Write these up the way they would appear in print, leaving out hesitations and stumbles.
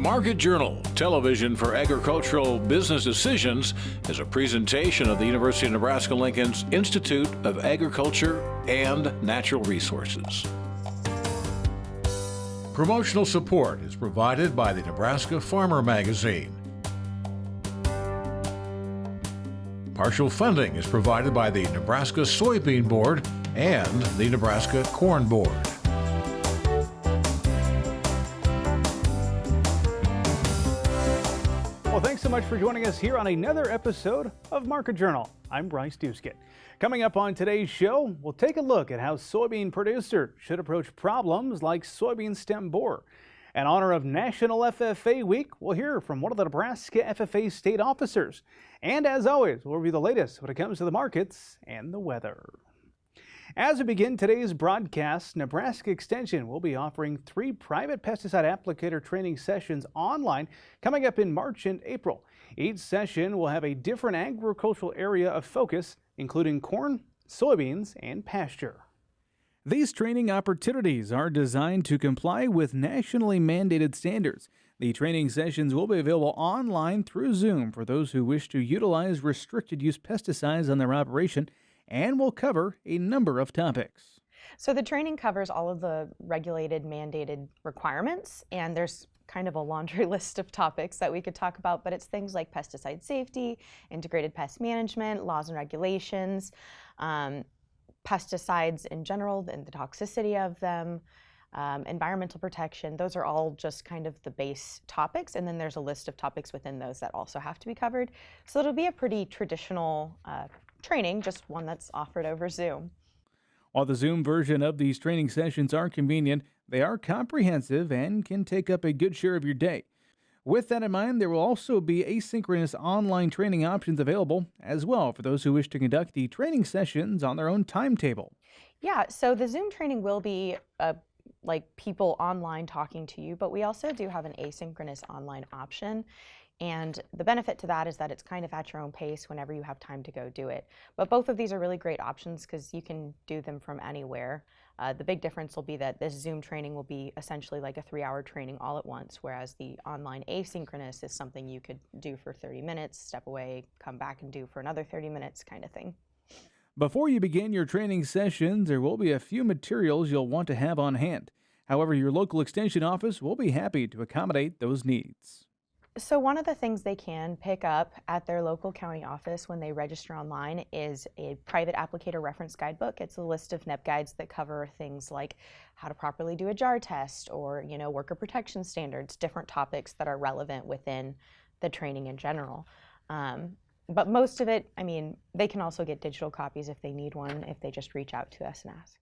Market Journal, television for agricultural business decisions, is a presentation of the University of Nebraska-Lincoln's Institute of Agriculture and Natural Resources. Promotional support is provided by the Nebraska Farmer Magazine. Partial funding is provided by the Nebraska Soybean Board and the Nebraska Corn Board. Well, thanks so much for joining us here on another episode of Market Journal. I'm Bryce Duskett. Coming up on today's show, we'll take a look at how soybean producers should approach problems like soybean stem borer. In honor of National FFA Week, we'll hear from one of the Nebraska FFA state officers. And as always, we'll review the latest when it comes to the markets and the weather. As we begin today's broadcast, Nebraska Extension will be offering 3 private pesticide applicator training sessions online coming up in March and April. Each session will have a different agricultural area of focus, including corn, soybeans, and pasture. These training opportunities are designed to comply with nationally mandated standards. The training sessions will be available online through Zoom for those who wish to utilize restricted use pesticides on their operation, and will cover a number of topics. So the training covers all of the regulated, mandated requirements, and there's kind of a laundry list of topics that we could talk about, but it's things like pesticide safety, integrated pest management, laws and regulations, pesticides in general and the toxicity of them, environmental protection. Those are all just kind of the base topics, and then there's a list of topics within those that also have to be covered. So it'll be a pretty traditional training, just one that's offered over Zoom. While the Zoom version of these training sessions are convenient, they are comprehensive and can take up a good share of your day. With that in mind, there will also be asynchronous online training options available as well for those who wish to conduct the training sessions on their own timetable. Yeah, so the Zoom training will be like people online talking to you, but we also do have an asynchronous online option. And the benefit to that is that it's kind of at your own pace whenever you have time to go do it. But both of these are really great options because you can do them from anywhere. The big difference will be that this Zoom training will be essentially like a 3-hour training all at once, whereas the online asynchronous is something you could do for 30 minutes, step away, come back and do for another 30 minutes kind of thing. Before you begin your training sessions, there will be a few materials you'll want to have on hand. However, your local extension office will be happy to accommodate those needs. So one of the things they can pick up at their local county office when they register online is a private applicator reference guidebook. It's a list of NEP guides that cover things like how to properly do a jar test or, worker protection standards, different topics that are relevant within the training in general. But most of it, they can also get digital copies if they need one, if they just reach out to us and ask.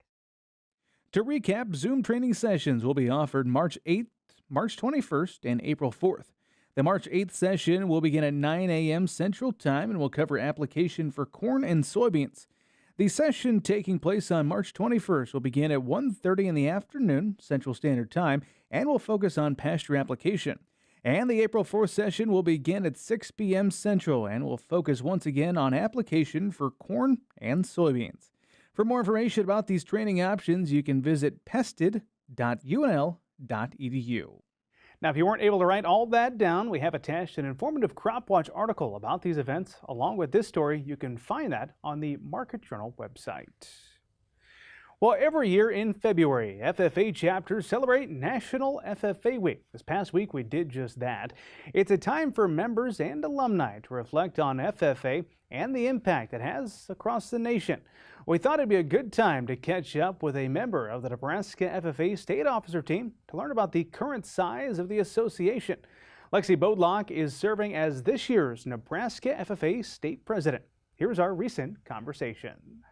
To recap, Zoom training sessions will be offered March 8th, March 21st, and April 4th. The March 8th session will begin at 9 a.m. Central Time and will cover application for corn and soybeans. The session taking place on March 21st will begin at 1:30 in the afternoon Central Standard Time and will focus on pasture application. And the April 4th session will begin at 6 p.m. Central and will focus once again on application for corn and soybeans. For more information about these training options, you can visit pested.unl.edu. Now, if you weren't able to write all that down, we have attached an informative Crop Watch article about these events. Along with this story, you can find that on the Market Journal website. Well, every year in February, FFA chapters celebrate National FFA Week. This past week, we did just that. It's a time for members and alumni to reflect on FFA and the impact it has across the nation. We thought it'd be a good time to catch up with a member of the Nebraska FFA state officer team to learn about the current size of the association. Lexi Bodlak is serving as this year's Nebraska FFA state president. Here's our recent conversation.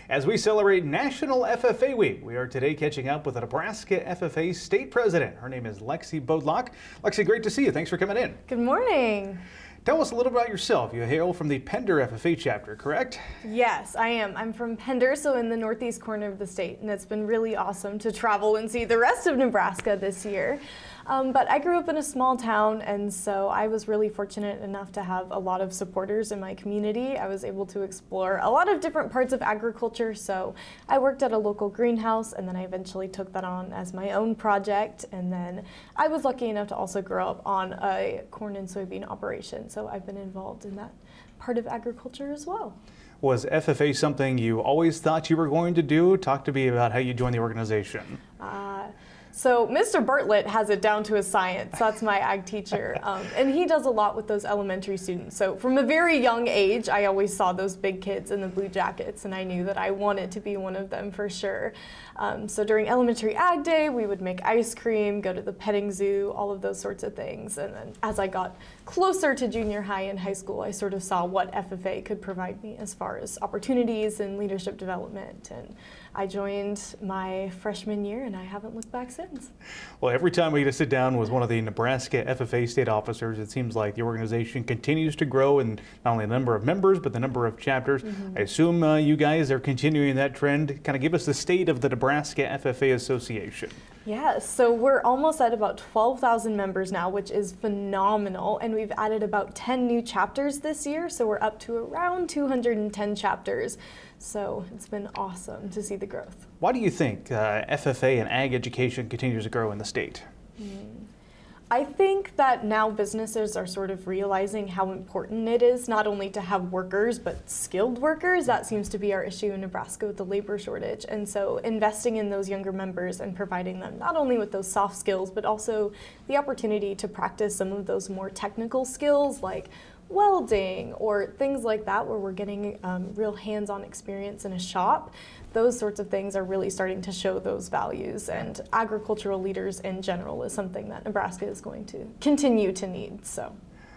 As we celebrate National FFA Week, we are today catching up with the Nebraska FFA state president. Her name is Lexi Bodlak. Lexi, great to see you. Thanks for coming in. Good morning. Tell us a little about yourself. You hail from the Pender FFA chapter, correct? Yes, I am. I'm from Pender, so in the northeast corner of the state, and it's been really awesome to travel and see the rest of Nebraska this year. But I grew up in a small town, and so I was really fortunate enough to have a lot of supporters in my community. I was able to explore a lot of different parts of agriculture, so I worked at a local greenhouse, and then I eventually took that on as my own project, and then I was lucky enough to also grow up on a corn and soybean operation, so I've been involved in that part of agriculture as well. Was FFA something you always thought you were going to do? Talk to me about how you joined the organization. So Mr. Bartlett has it down to a science. That's my ag teacher. And he does a lot with those elementary students. So from a very young age, I always saw those big kids in the blue jackets, and I knew that I wanted to be one of them for sure. So during elementary ag day, we would make ice cream, go to the petting zoo, all of those sorts of things. And then as I got closer to junior high and high school, I sort of saw what FFA could provide me as far as opportunities and leadership development. And I joined my freshman year, and I haven't looked back since. Well, every time we get to sit down with one of the Nebraska FFA state officers, it seems like the organization continues to grow in not only the number of members, but the number of chapters. I assume you guys are continuing that trend. Kind of give us the state of the Nebraska FFA Association. Yeah, so we're almost at about 12,000 members now, which is phenomenal, and we've added about 10 new chapters this year, so we're up to around 210 chapters. So it's been awesome to see the growth. Why do you think FFA and ag education continues to grow in the state? I think that now businesses are sort of realizing how important it is not only to have workers, but skilled workers. That seems to be our issue in Nebraska with the labor shortage. And so investing in those younger members and providing them not only with those soft skills, but also the opportunity to practice some of those more technical skills like welding or things like that, where we're getting real hands-on experience in a shop. Those sorts of things are really starting to show those values, and agricultural leaders in general is something that Nebraska is going to continue to need. So.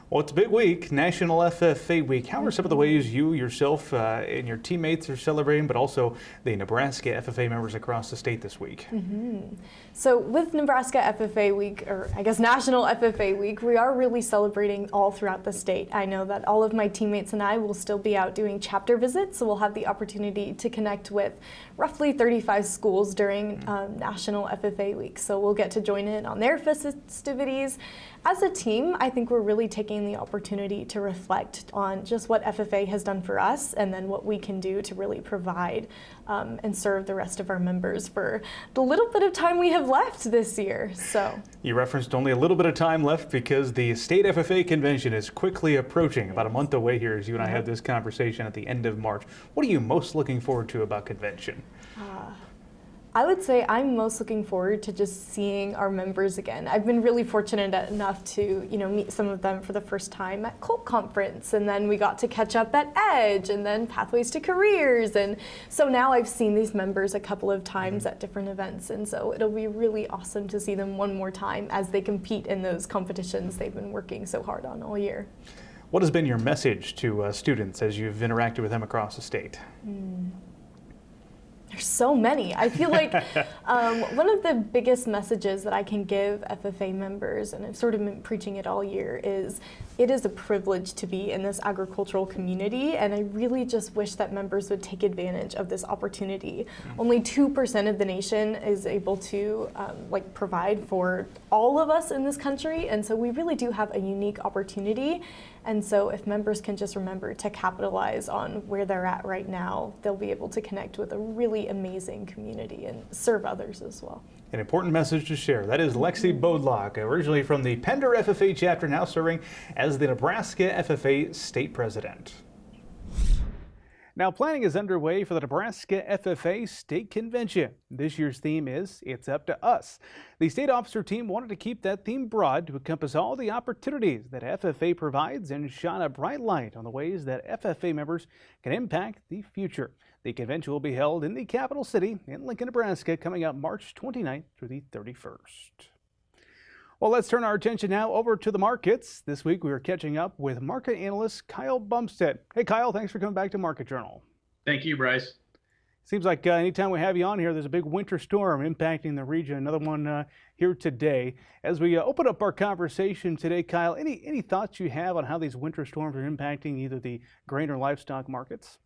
Well, it's a big week, National FFA week. How are some of the ways you yourself and your teammates are celebrating, but also the Nebraska FFA members across the state this week? So with Nebraska FFA week, or I guess National FFA week, we are really celebrating all throughout the state. I know that all of my teammates and I will still be out doing chapter visits, so we'll have the opportunity to connect with roughly 35 schools during National FFA week. So we'll get to join in on their festivities. As a team, I think we're really taking the opportunity to reflect on just what FFA has done for us, and then what we can do to really provide and serve the rest of our members for the little bit of time we have left this year. So you referenced only a little bit of time left because the state FFA convention is quickly approaching, about a month away here as you and I had this conversation at the end of March. What are you most looking forward to about convention? I would say I'm most looking forward to just seeing our members again. I've been really fortunate enough to, meet some of them for the first time at Colt Conference, and then we got to catch up at Edge, and then Pathways to Careers, and so now I've seen these members a couple of times at different events, and so it'll be really awesome to see them one more time as they compete in those competitions they've been working so hard on all year. What has been your message to students as you've interacted with them across the state? There's so many. I feel like one of the biggest messages that I can give FFA members, and I've sort of been preaching it all year, is it is a privilege to be in this agricultural community, and I really just wish that members would take advantage of this opportunity. Only 2% of the nation is able to provide for all of us in this country, and so we really do have a unique opportunity. And so if members can just remember to capitalize on where they're at right now, they'll be able to connect with a really amazing community and serve others as well. An important message to share. That is Lexi Bodlak, originally from the Pender FFA chapter, now serving as the Nebraska FFA state president. Now, planning is underway for the Nebraska FFA State Convention. This year's theme is It's Up to Us. The state officer team wanted to keep that theme broad to encompass all the opportunities that FFA provides and shine a bright light on the ways that FFA members can impact the future. The convention will be held in the capital city in Lincoln, Nebraska, coming up March 29th through the 31st. Well, let's turn our attention now over to the markets. This week we are catching up with market analyst Kyle Bumsted. Hey Kyle, thanks for coming back to Market Journal. Thank you, Bryce. Seems like anytime we have you on here, there's a big winter storm impacting the region. Another one here today. As we open up our conversation today, Kyle, any thoughts you have on how these winter storms are impacting either the grain or livestock markets?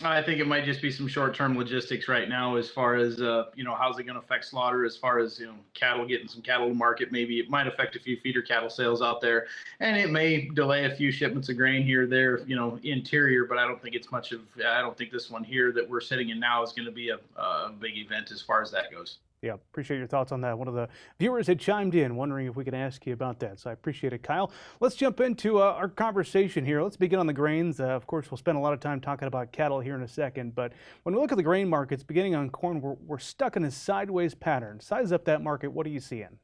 I think it might just be some short-term logistics right now, as far as how's it going to affect slaughter, as far as cattle, getting some cattle to market. Maybe it might affect a few feeder cattle sales out there, and it may delay a few shipments of grain here or there, interior. But I don't think it's much of. I don't think this one here that we're sitting in now is going to be a big event as far as that goes. Yeah, appreciate your thoughts on that. One of the viewers had chimed in wondering if we could ask you about that, so I appreciate it, Kyle. Let's jump into our conversation here. Let's begin on the grains. Of course, we'll spend a lot of time talking about cattle here in a second, but when we look at the grain markets, beginning on corn, we're stuck in a sideways pattern. Size up that market. What are you seeing?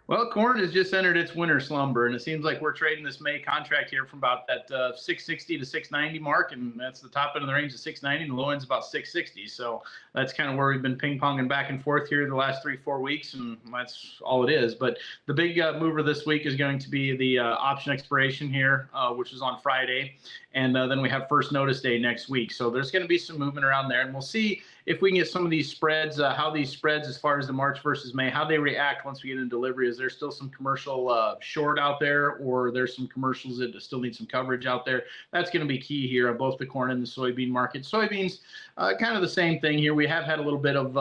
Well, corn has just entered its winter slumber, and it seems like we're trading this May contract here from about that 660 to 690 mark, and that's the top end of the range of 690, and the low end's about 660. So that's kind of where we've been ping-ponging back and forth here the last 3-4 weeks, and that's all it is. But the big mover this week is going to be the option expiration here, which is on Friday, and then we have first notice day next week. So there's going to be some movement around there, and we'll see if we can get some of these spreads, how these spreads as far as the March versus May, how they react once we get into delivery. Is there still some commercial short out there, or there's some commercials that still need some coverage out there? That's going to be key here on both the corn and the soybean market. Soybeans, kind of the same thing here. We have had a little bit of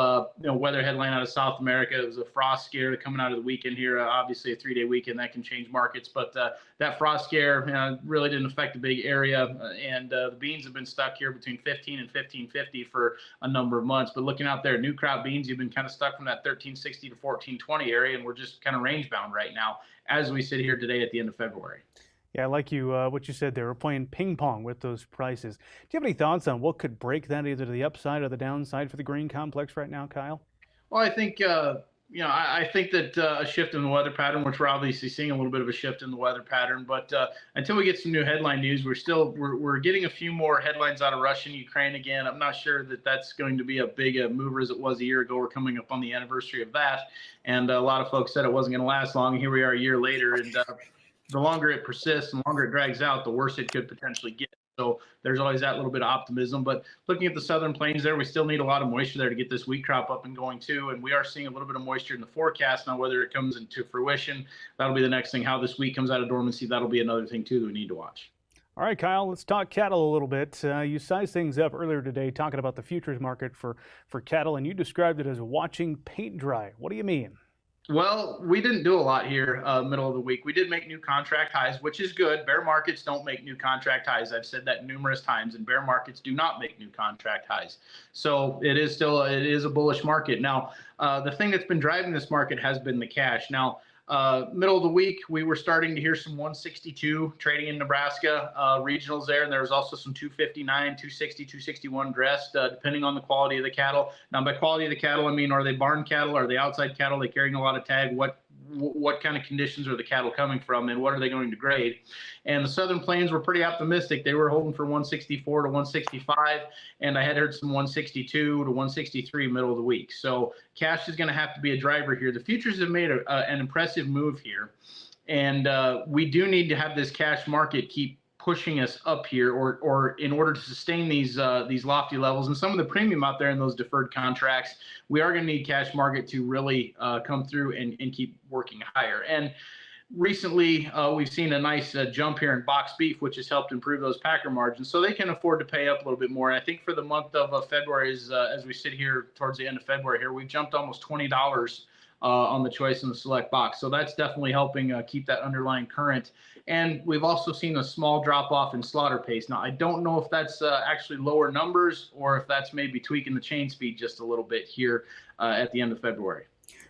weather headline out of South America. It was a frost scare coming out of the weekend here. Obviously a 3-day weekend that can change markets, but that frost scare really didn't affect the big area, and the beans have been stuck here between 15 and 1550 for a number of months. But looking out there, new crop beans, you've been kind of stuck from that 1360 to 1420 area, and we're just kind of range bound right now as we sit here today at the end of February. Yeah, I like what you said there. We're playing ping pong with those prices. Do you have any thoughts on what could break that, either to the upside or the downside for the grain complex right now, Kyle? Well, I think I think that a shift in the weather pattern, which we're obviously seeing a little bit of a shift in the weather pattern, but until we get some new headline news, we're getting a few more headlines out of Russia and Ukraine again. I'm not sure that that's going to be a big mover as it was a year ago. We're coming up on the anniversary of that, and a lot of folks said it wasn't going to last long. Here we are a year later, and the longer it persists and the longer it drags out, the worse it could potentially get. So there's always that little bit of optimism. But looking at the southern plains there, we still need a lot of moisture there to get this wheat crop up and going too. And we are seeing a little bit of moisture in the forecast. Now, whether it comes into fruition, that'll be the next thing. How this wheat comes out of dormancy, that'll be another thing too that we need to watch. All right, Kyle, let's talk cattle a little bit. You sized things up earlier today talking about the futures market for cattle, and you described it as watching paint dry. What do you mean? Well, we didn't do a lot here middle of the week. We did make new contract highs, which is good. Bear markets don't make new contract highs. I've said that numerous times, and bear markets do not make new contract highs. So it is a bullish market. Now, the thing that's been driving this market has been the cash. Now, middle of the week, we were starting to hear some 162 trading in Nebraska regionals there, and there was also some 259, 260, 261 dressed, depending on the quality of the cattle. Now, by quality of the cattle, I mean, are they barn cattle? Are they outside cattle? Are they carrying a lot of tag? What kind of conditions are the cattle coming from, and what are they going to grade? And the southern plains were pretty optimistic. They were holding for 164 to 165, and I had heard some 162 to 163 middle of the week. So cash is going to have to be a driver here. The futures have made an impressive move here, and we do need to have this cash market keep pushing us up here, or in order to sustain these lofty levels and some of the premium out there in those deferred contracts, we are going to need cash market to really come through and keep working higher. And recently, we've seen a nice jump here in box beef, which has helped improve those packer margins, so they can afford to pay up a little bit more. And I think for the month of February, as we sit here towards the end of February here, we've jumped almost $20 on the choice and the select box. So that's definitely helping keep that underlying current. And we've also seen a small drop off in slaughter pace. Now, I don't know if that's actually lower numbers or if that's maybe tweaking the chain speed just a little bit here at the end of February.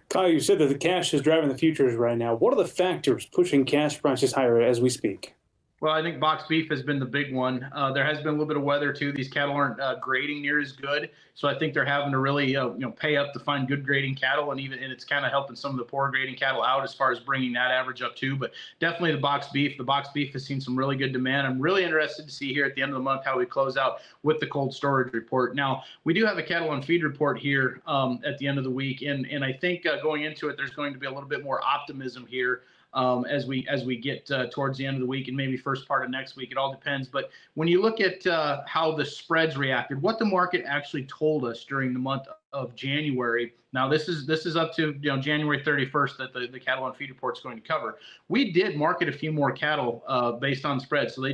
Kyle, you said that the cash is driving the futures right now. What are the factors pushing cash prices higher as we speak? Well, I think box beef has been the big one. There has been a little bit of weather too. These cattle aren't grading near as good, so I think they're having to really pay up to find good grading cattle, and it's kind of helping some of the poor grading cattle out as far as bringing that average up too. But definitely the box beef. The box beef has seen some really good demand. I'm really interested to see here at the end of the month how we close out with the cold storage report. Now, we do have a cattle on feed report here at the end of the week, and I think going into it, there's going to be a little bit more optimism here. as we get towards the end of the week and maybe first part of next week. It all depends. But when you look at how the spreads reacted, what the market actually told us during the month of January. Now this is up to January 31st that the cattle on feed report is going to cover. We did market a few more cattle based on spreads. So we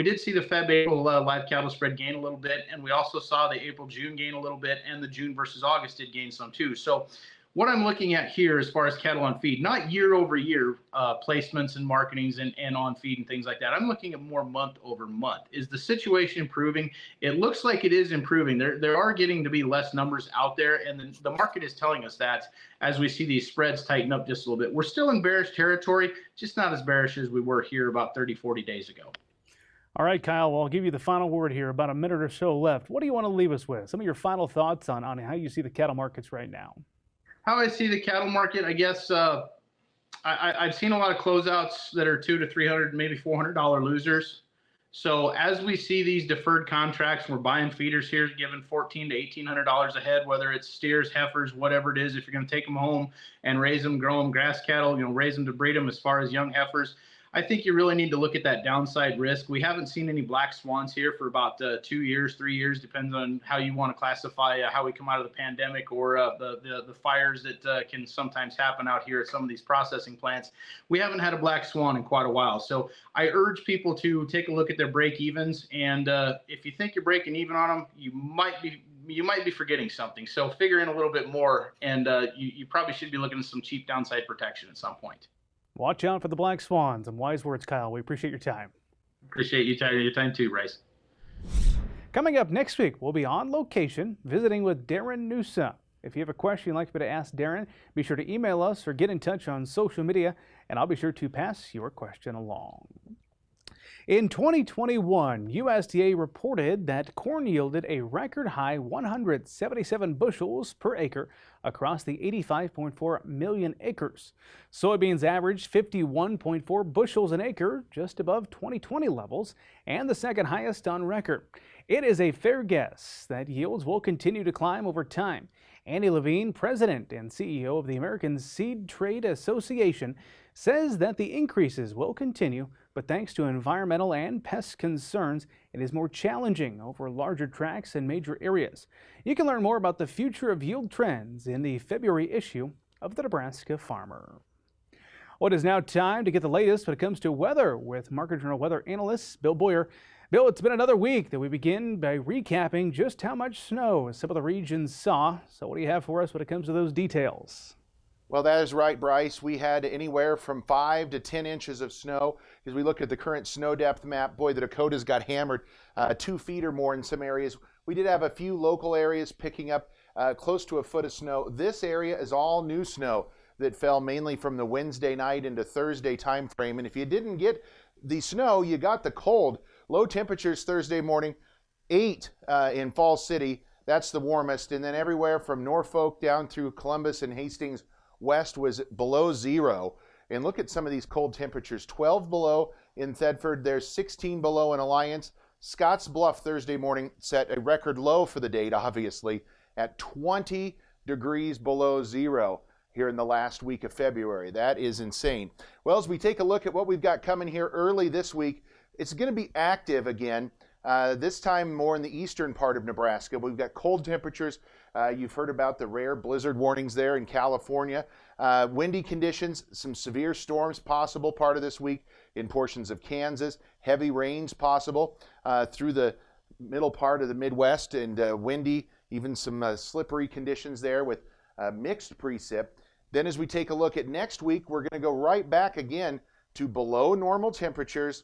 did see the Feb-April live cattle spread gain a little bit, and we also saw the April-June gain a little bit, and the June versus August did gain some too. So what I'm looking at here as far as cattle on feed, not year over year placements and marketings and on feed and things like that. I'm looking at more month over month. Is the situation improving? It looks like it is improving. There are getting to be less numbers out there, and the market is telling us that as we see these spreads tighten up just a little bit. We're still in bearish territory, just not as bearish as we were here about 30, 40 days ago. All right, Kyle, well, I'll give you the final word here, about a minute or so left. What do you want to leave us with? Some of your final thoughts on how you see the cattle markets right now. How I see the cattle market, I guess I've seen a lot of closeouts that are $200 to $300, maybe $400 losers. So as we see these deferred contracts, we're buying feeders here, giving $1,400 to $1,800 a head, whether it's steers, heifers, whatever it is. If you're going to take them home and raise them, grow them, grass cattle, raise them to breed them as far as young heifers, I think you really need to look at that downside risk. We haven't seen any black swans here for about 2 years, 3 years, depends on how you want to classify how we come out of the pandemic or the fires that can sometimes happen out here at some of these processing plants. We haven't had a black swan in quite a while. So I urge people to take a look at their break evens. And if you think you're breaking even on them, you might be forgetting something. So figure in a little bit more, and you probably should be looking at some cheap downside protection at some point. Watch out for the black swans, and wise words, Kyle. We appreciate your time. Appreciate your time too, Bryce. Coming up next week, we'll be on location visiting with Darren Newsom. If you have a question you'd like me to ask Darren, be sure to email us or get in touch on social media, and I'll be sure to pass your question along. In 2021, USDA reported that corn yielded a record high 177 bushels per acre across the 85.4 million acres. Soybeans averaged 51.4 bushels an acre, just above 2020 levels, and the second highest on record. It is a fair guess that yields will continue to climb over time. Andy Levine, president and CEO of the American Seed Trade Association, says that the increases will continue, but thanks to environmental and pest concerns, it is more challenging over larger tracts and major areas. You can learn more about the future of yield trends in the February issue of the Nebraska Farmer. Well, it is now time to get the latest when it comes to weather with Market Journal weather analyst Bill Boyer. Bill, it's been another week that we begin by recapping just how much snow some of the regions saw. So what do you have for us when it comes to those details? Well, that is right, Bryce. We had anywhere from 5 to 10 inches of snow. As we look at the current snow depth map, boy, the Dakotas got hammered 2 feet or more in some areas. We did have a few local areas picking up close to a foot of snow. This area is all new snow that fell mainly from the Wednesday night into Thursday time frame. And if you didn't get the snow, you got the cold. Low temperatures Thursday morning, 8 in Falls City. That's the warmest. And then everywhere from Norfolk down through Columbus and Hastings west was below 0. And look at some of these cold temperatures. 12 below in Thedford. There's 16 below in Alliance. Scotts Bluff Thursday morning set a record low for the date, obviously, at 20 degrees below 0 here in the last week of February. That is insane. Well, as we take a look at what we've got coming here early this week, it's going to be active again. This time more in the eastern part of Nebraska. We've got cold temperatures. You've heard about the rare blizzard warnings there in California. Windy conditions, some severe storms possible part of this week in portions of Kansas. Heavy rains possible through the middle part of the Midwest, and windy, even some slippery conditions there with mixed precip. Then as we take a look at next week, we're going to go right back again to below normal temperatures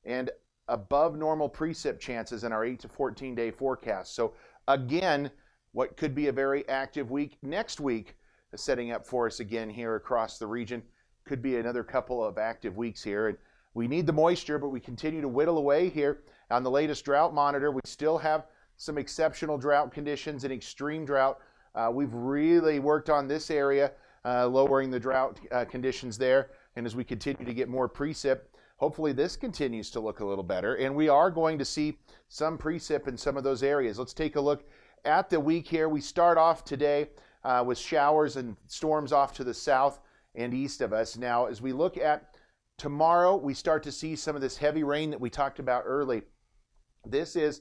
and above normal precip chances in our 8 to 14 day forecast. So again, what could be a very active week next week is setting up for us again here across the region. Could be another couple of active weeks here. And we need the moisture, but we continue to whittle away here on the latest drought monitor. We still have some exceptional drought conditions and extreme drought. We've really worked on this area, lowering the drought conditions there. And as we continue to get more precip, hopefully this continues to look a little better, and we are going to see some precip in some of those areas. Let's take a look at the week here. We start off today with showers and storms off to the south and east of us. Now, as we look at tomorrow, we start to see some of this heavy rain that we talked about early. This is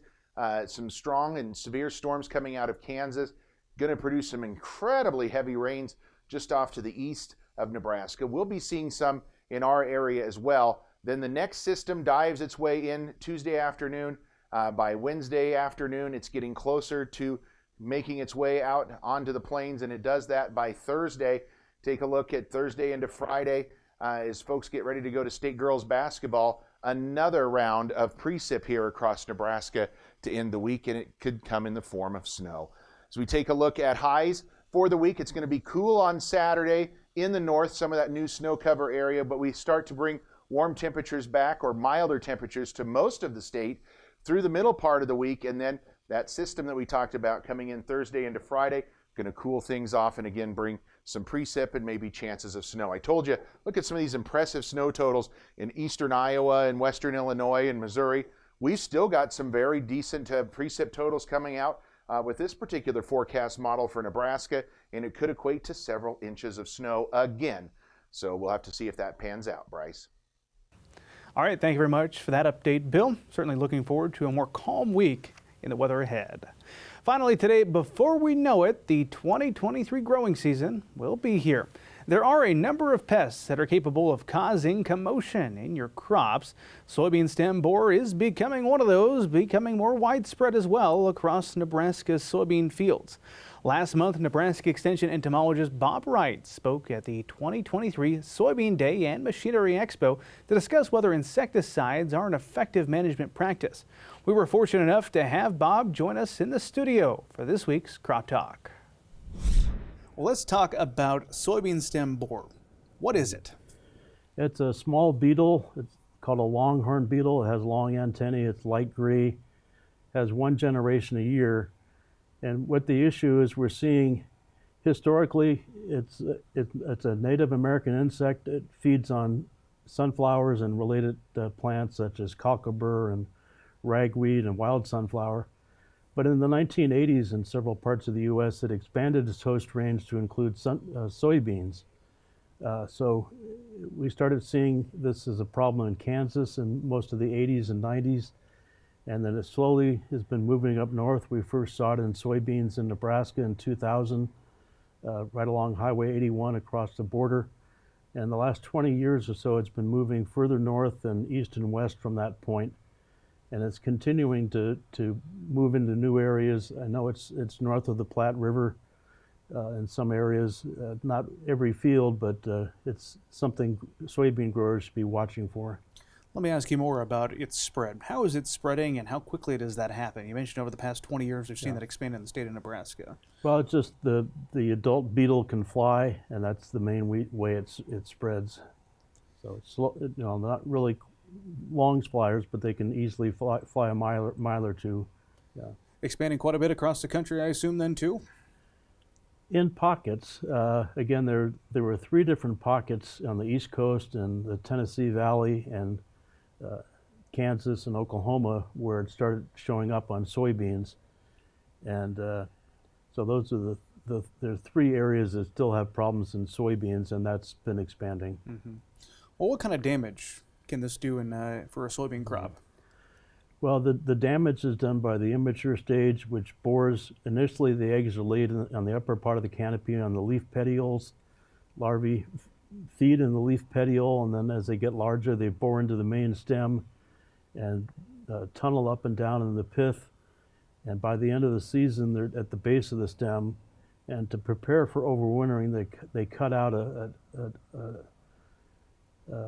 some strong and severe storms coming out of Kansas, going to produce some incredibly heavy rains just off to the east of Nebraska. We'll be seeing some in our area as well. Then the next system dives its way in Tuesday afternoon. By Wednesday afternoon, it's getting closer to making its way out onto the plains, and it does that by Thursday. Take a look at Thursday into Friday as folks get ready to go to state girls basketball. Another round of precip here across Nebraska to end the week, and it could come in the form of snow. As we take a look at highs for the week, it's going to be cool on Saturday in the north, some of that new snow cover area, but we start to bring warm temperatures back, or milder temperatures, to most of the state through the middle part of the week, and then that system that we talked about coming in Thursday into Friday, going to cool things off and again bring some precip and maybe chances of snow. I told you, look at some of these impressive snow totals in eastern Iowa and western Illinois and Missouri. We've still got some very decent precip totals coming out with this particular forecast model for Nebraska, and it could equate to several inches of snow again. So we'll have to see if that pans out, Bryce. All right, thank you very much for that update, Bill. Certainly looking forward to a more calm week in the weather ahead. Finally today, before we know it, the 2023 growing season will be here. There are a number of pests that are capable of causing commotion in your crops. Soybean stem borer is becoming one of those, becoming more widespread as well across Nebraska's soybean fields. Last month, Nebraska Extension entomologist Bob Wright spoke at the 2023 Soybean Day and Machinery Expo to discuss whether insecticides are an effective management practice. We were fortunate enough to have Bob join us in the studio for this week's Crop Talk. Well, let's talk about soybean stem borer. What is it? It's a small beetle. It's called a longhorn beetle. It has long antennae. It's light gray. Has one generation a year. And what the issue is, we're seeing historically, it's a Native American insect. It feeds on sunflowers and related plants such as cockleburr and ragweed and wild sunflower. But in the 1980s, in several parts of the U.S., it expanded its host range to include soybeans. So we started seeing this as a problem in Kansas in most of the 80s and 90s. And then it slowly has been moving up north. We first saw it in soybeans in Nebraska in 2000, right along Highway 81 across the border. And the last 20 years or so, it's been moving further north and east and west from that point. And it's continuing to move into new areas. I know it's north of the Platte River in some areas, not every field, but it's something soybean growers should be watching for. Let me ask you more about its spread. How is it spreading and how quickly does that happen? You mentioned over the past 20 years we've seen that expand in the state of Nebraska. Well, it's just the adult beetle can fly, and that's the main way it spreads. So it's slow, not really long flyers, but they can easily fly a mile or two. Yeah. Expanding quite a bit across the country, I assume, then too? In pockets. Again, there were 3 different pockets on the East Coast and the Tennessee Valley and Kansas and Oklahoma where it started showing up on soybeans. And so those are there are 3 areas that still have problems in soybeans, and that's been expanding. Mm-hmm. Well, what kind of damage can this do for a soybean crop? Well, the damage is done by the immature stage, which bores. Initially, the eggs are laid on the upper part of the canopy on the leaf petioles. Larvae feed in the leaf petiole, and then as they get larger, they bore into the main stem and tunnel up and down in the pith. And by the end of the season, they're at the base of the stem. And to prepare for overwintering, they cut out a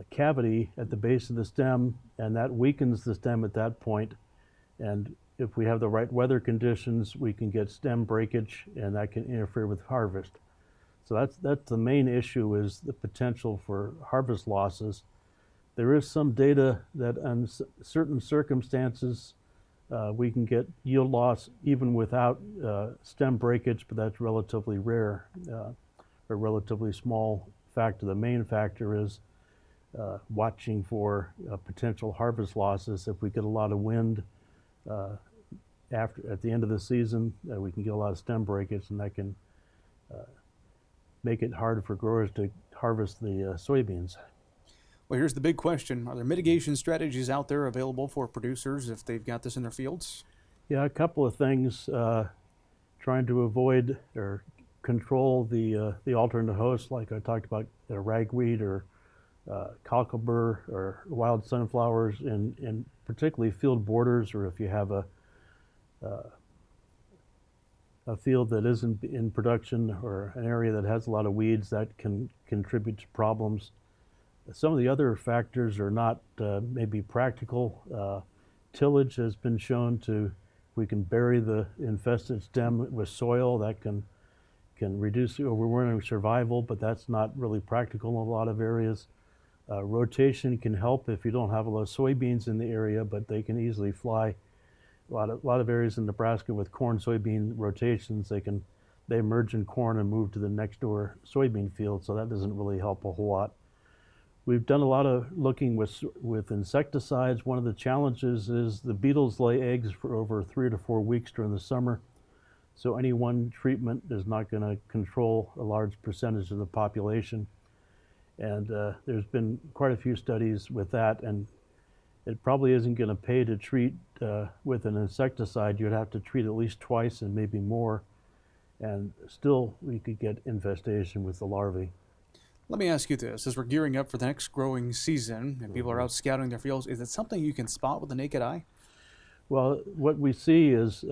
cavity at the base of the stem, and that weakens the stem at that point. And if we have the right weather conditions, we can get stem breakage, and that can interfere with harvest. So that's the main issue, is the potential for harvest losses. There is some data that in certain circumstances we can get yield loss even without stem breakage, but that's relatively rare, a relatively small factor. The main factor is watching for potential harvest losses. If we get a lot of wind at the end of the season, we can get a lot of stem breakage, and that can make it hard for growers to harvest the soybeans. Well, here's the big question. Are there mitigation strategies out there available for producers if they've got this in their fields? Yeah, a couple of things. Trying to avoid or control the alternate hosts, like I talked about, ragweed or cockleburr or wild sunflowers, in particularly field borders, or if you have a field that isn't in production or an area that has a lot of weeds, that can contribute to problems. Some of the other factors are not maybe practical. Tillage has been shown to, we can bury the infested stem with soil. That can reduce the overwintering survival, but that's not really practical in a lot of areas. Rotation can help if you don't have a lot of soybeans in the area, but they can easily fly. A lot of areas in Nebraska with corn soybean rotations, they merge in corn and move to the next door soybean field, so that doesn't really help a whole lot. We've done a lot of looking with insecticides. One of the challenges is the beetles lay eggs for over 3 to 4 weeks during the summer, so any one treatment is not going to control a large percentage of the population. And there's been quite a few studies with that, and it probably isn't going to pay to treat with an insecticide. You'd have to treat at least twice and maybe more, and still we could get infestation with the larvae. Let me ask you this. As we're gearing up for the next growing season and people are out scouting their fields, is it something you can spot with the naked eye? Well, what we see is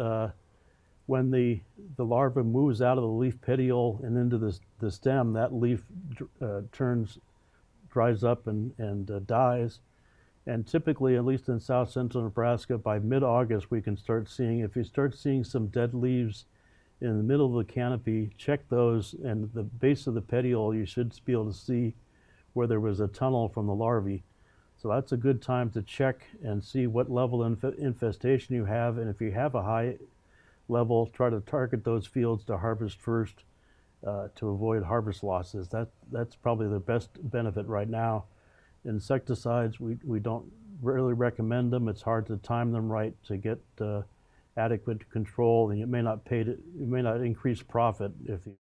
when the larva moves out of the leaf petiole and into the stem, that leaf dries up and dies. And typically, at least in south central Nebraska, by mid-August, we can start seeing, if you start seeing some dead leaves in the middle of the canopy, check those, and the base of the petiole, you should be able to see where there was a tunnel from the larvae. So that's a good time to check and see what level of infestation you have, and if you have a high level, try to target those fields to harvest first to avoid harvest losses. That's probably the best benefit right now. Insecticides, we don't really recommend them. It's hard to time them right to get adequate control, and it may not increase profit if you.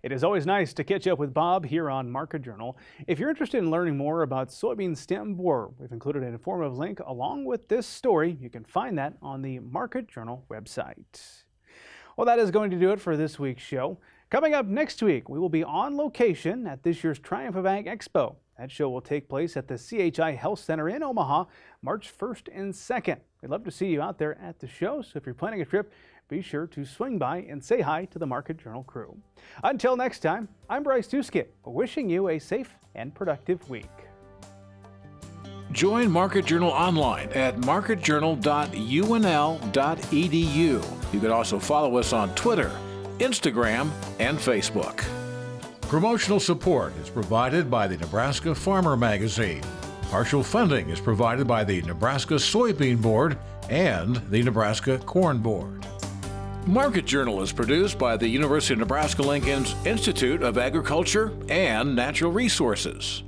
It is always nice to catch up with Bob here on Market Journal. If you're interested in learning more about soybean stem borer, we've included an informative link along with this story. You can find that on the Market Journal website. Well, that is going to do it for this week's show. Coming up next week, we will be on location at this year's Triumph of Ag Expo. That show will take place at the CHI Health Center in Omaha, March 1st and 2nd. We'd love to see you out there at the show, so if you're planning a trip, be sure to swing by and say hi to the Market Journal crew. Until next time, I'm Bryce Duskett, wishing you a safe and productive week. Join Market Journal online at marketjournal.unl.edu. You can also follow us on Twitter, Instagram, and Facebook. Promotional support is provided by the Nebraska Farmer Magazine. Partial funding is provided by the Nebraska Soybean Board and the Nebraska Corn Board. Market Journal is produced by the University of Nebraska-Lincoln's Institute of Agriculture and Natural Resources.